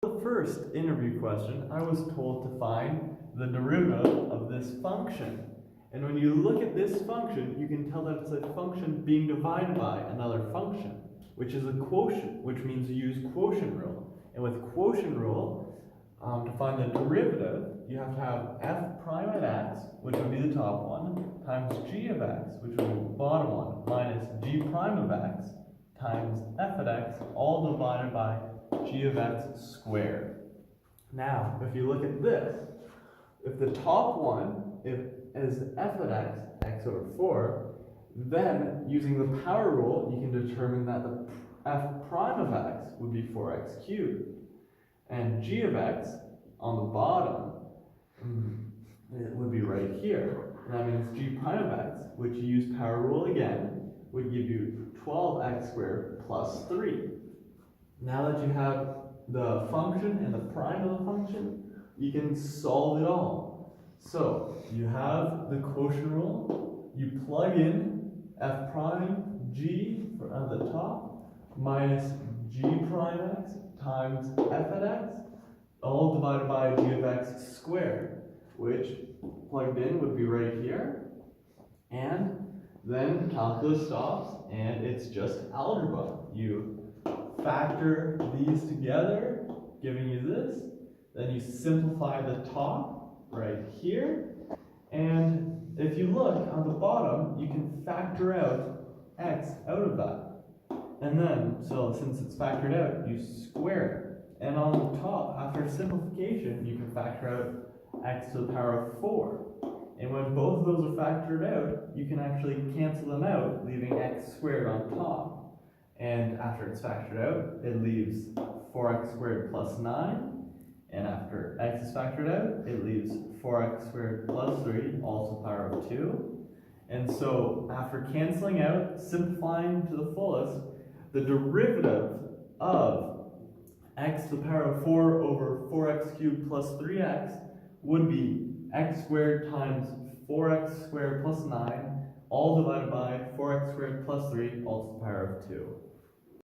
The first interview question, I was told to find the derivative of this function. And when you look at this function, you can tell that it's a function being divided by another function, which is a quotient, which means you use quotient rule. And with quotient rule, to find the derivative, you have to have f prime at x, which would be the top one, times g of x, which would be the bottom one, minus g prime of x, times f at x, all divided by g of x squared. Now, if you look at this, if the top one is f at x, x over 4, then using the power rule, you can determine that the f prime of x would be 4x cubed. And g of x on the bottom, it would be right here. And that means g prime of x, which you use power rule again, would give you 12x squared plus 3. Now that you have the function and the prime of the function, you can solve it all. So you have the quotient rule, you plug in f prime g at the top minus g prime x times f at x, all divided by g of x squared, which plugged in would be right here. And then calculus stops, and it's just algebra. You factor these together, giving you this. Then you simplify the top right here. And if you look on the bottom, you can factor out x out of that. And then, so since it's factored out, you square it. And on the top, after simplification, you can factor out x to the power of 4. And when both of those are factored out, you can actually cancel them out, leaving x squared on top. And after it's factored out, it leaves 4x squared plus 9. And after x is factored out, it leaves 4x squared plus 3, all to the power of 2. And so after canceling out, simplifying to the fullest, the derivative of x to the power of 4 over 4x cubed plus 3x would be x squared times 4x squared plus 9, all divided by 4x squared plus 3, all to the power of 2.